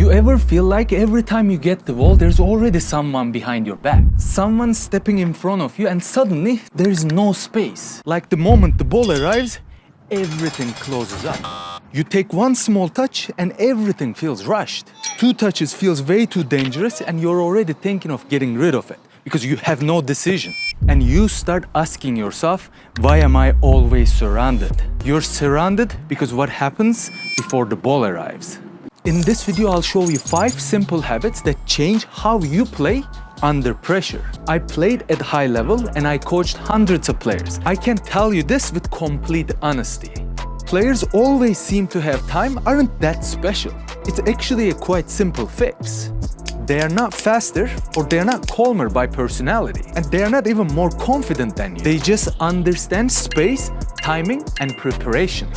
you ever feel like every time you get the ball, there's already someone behind your back? Someone stepping in front of you and suddenly there is no space. Like the moment the ball arrives, everything closes up. You take one small touch and everything feels rushed. Two touches feels way too dangerous and you're already thinking of getting rid of it because you have no decision. And you start asking yourself, why am I always surrounded? You're surrounded because what happens before the ball arrives. In this video, I'll show you 5 simple habits that change how you play under pressure. I played at high level and I coached hundreds of players. I can tell you this with complete honesty. Players always seem to have time aren't that special. It's actually a quite simple fix. They are not faster or they are not calmer by personality. And they are not even more confident than you. They just understand space, timing, and preparation.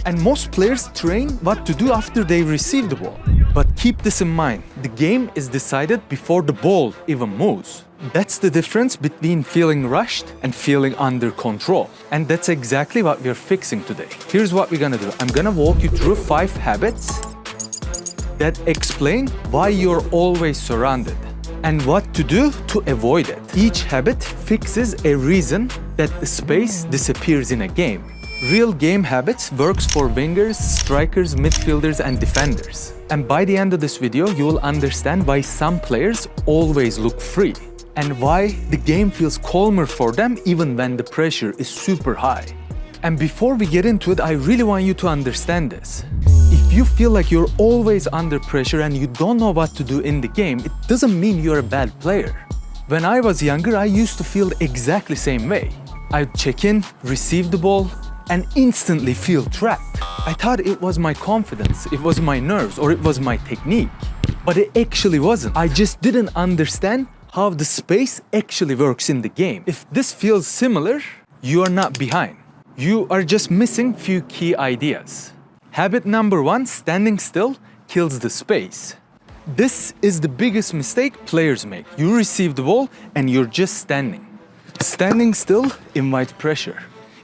And most players train what to do after they receive the ball. But keep this in mind, the game is decided before the ball even moves. That's the difference between feeling rushed and feeling under control. And that's exactly what we're fixing today. Here's what we're gonna do. I'm gonna walk you through 5 habits that explain why you're always surrounded and what to do to avoid it. Each habit fixes a reason that the space disappears in a game. Real game habits works for wingers, strikers, midfielders, and defenders. And by the end of this video, you will understand why some players always look free and why the game feels calmer for them even when the pressure is super high. And before we get into it, I really want you to understand this. If you feel like you're always under pressure and you don't know what to do in the game, it doesn't mean you're a bad player. When I was younger, I used to feel exactly the same way. I'd check in, receive the ball, and instantly feel trapped. I thought it was my confidence, it was my nerves, or it was my technique. But it actually wasn't. I just didn't understand how the space actually works in the game. If this feels similar, you are not behind. You are just missing few key ideas. Habit number 1, standing still kills the space. This is the biggest mistake players make. You receive the ball and you're just standing. Standing still invites pressure.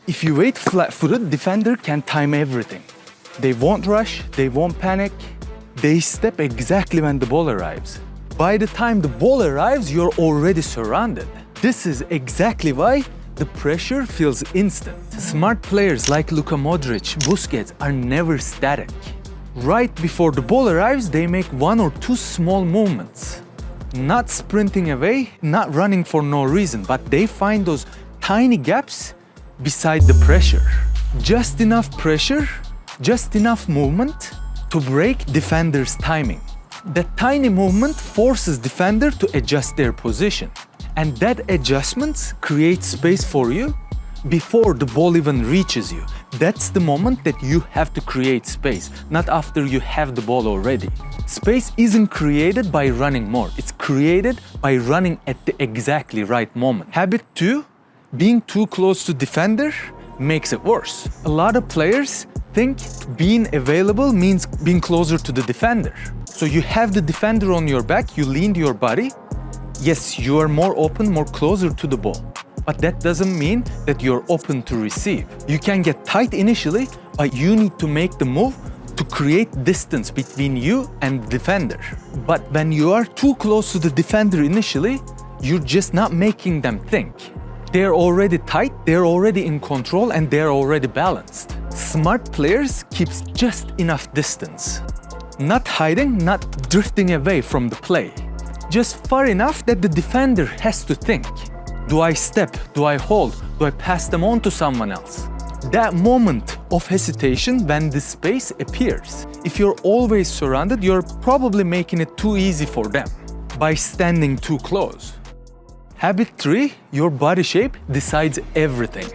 If you wait flat-footed, defender can time everything. They won't rush, they won't panic. They step exactly when the ball arrives. By the time the ball arrives, you're already surrounded. This is exactly why the pressure feels instant. Smart players like Luka Modric, Busquets are never static. Right before the ball arrives, they make 1 or 2 small movements. Not sprinting away, not running for no reason, but they find those tiny gaps beside the pressure. Just enough pressure, just enough movement to break defender's timing. That tiny movement forces defender to adjust their position. And that adjustment creates space for you before the ball even reaches you. That's the moment that you have to create space, not after you have the ball already. Space isn't created by running more. It's created by running at the exactly right moment. Habit 2, being too close to defender makes it worse. A lot of players think being available means being closer to the defender. So you have the defender on your back, you lean your body. Yes, you are more open, more closer to the ball. But that doesn't mean that you're open to receive. You can get tight initially, but you need to make the move to create distance between you and the defender. But when you are too close to the defender initially, you're just not making them think. They're already tight, they're already in control, and they're already balanced. Smart players keeps just enough distance. Not hiding, not drifting away from the play. Just far enough that the defender has to think. Do I step? Do I hold? Do I pass them on to someone else? That moment of hesitation when the space appears. If you're always surrounded, you're probably making it too easy for them by standing too close. Habit 3, your body shape decides everything.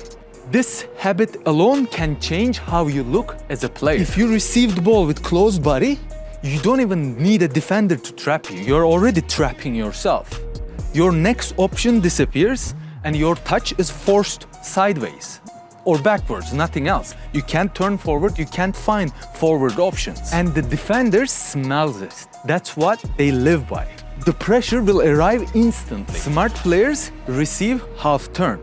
This habit alone can change how you look as a player. If you receive the ball with closed body, you don't even need a defender to trap you. You're already trapping yourself. Your next option disappears and your touch is forced sideways or backwards, nothing else. You can't turn forward, you can't find forward options. And the defender smells this. That's what they live by. The pressure will arrive instantly. Smart players receive half turn.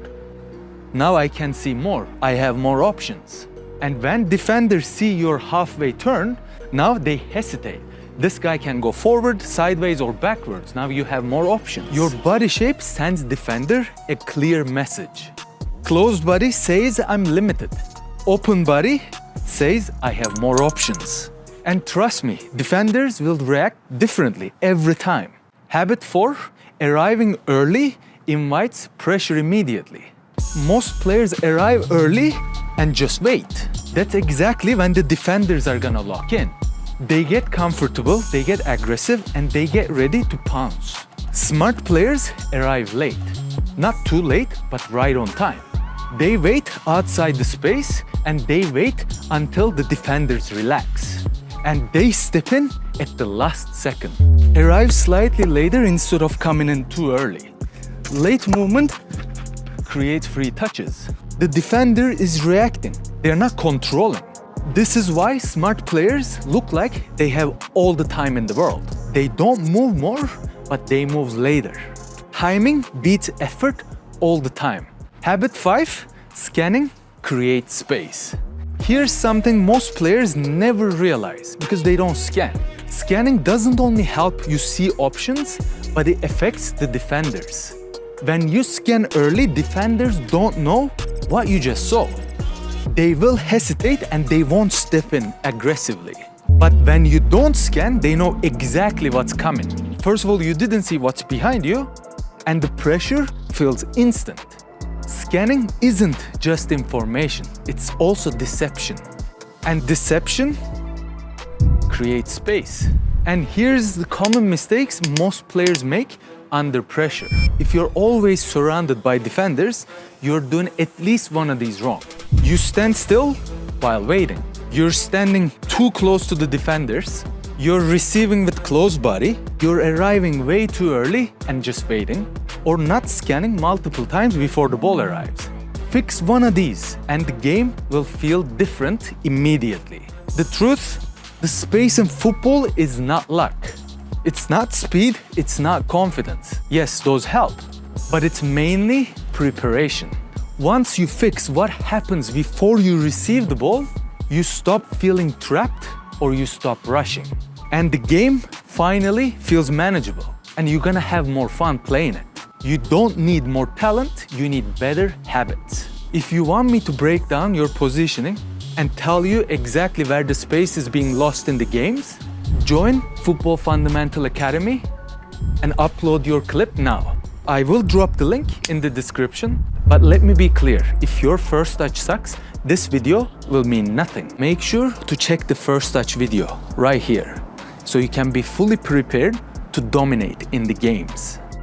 Now I can see more. I have more options. And when defenders see your halfway turn, now they hesitate. This guy can go forward, sideways, or backwards. Now you have more options. Your body shape sends defender a clear message. Closed body says I'm limited. Open body says I have more options. And trust me, defenders will react differently every time. Habit 4, arriving early invites pressure immediately. Most players arrive early and just wait. That's exactly when the defenders are gonna lock in. They get comfortable, they get aggressive, and they get ready to pounce. Smart players arrive late. Not too late, but right on time. They wait outside the space and they wait until the defenders relax. And they step in at the last second. Arrive slightly later instead of coming in too early. Late movement creates free touches. The defender is reacting. They're not controlling. This is why smart players look like they have all the time in the world. They don't move more, but they move later. Timing beats effort all the time. Habit 5, scanning creates space. Here's something most players never realize because they don't scan. Scanning doesn't only help you see options, but it affects the defenders. When you scan early, defenders don't know what you just saw. They will hesitate and they won't step in aggressively. But when you don't scan, they know exactly what's coming. First of all, you didn't see what's behind you, and the pressure feels instant. Scanning isn't just information, it's also deception. And deception creates space. And here's the common mistakes most players make under pressure. If you're always surrounded by defenders, you're doing at least one of these wrong. You stand still while waiting. You're standing too close to the defenders. You're receiving with closed body. You're arriving way too early and just waiting. Or not scanning multiple times before the ball arrives. Fix one of these and the game will feel different immediately. The truth, the space in football is not luck. It's not speed, it's not confidence. Yes, those help, but it's mainly preparation. Once you fix what happens before you receive the ball, you stop feeling trapped or you stop rushing. And the game finally feels manageable and you're gonna have more fun playing it. You don't need more talent, you need better habits. If you want me to break down your positioning and tell you exactly where the space is being lost in the games, join Football Fundamental Academy and upload your clip now. I will drop the link in the description, but let me be clear, if your first touch sucks, this video will mean nothing. Make sure to check the first touch video right here, so you can be fully prepared to dominate in the games.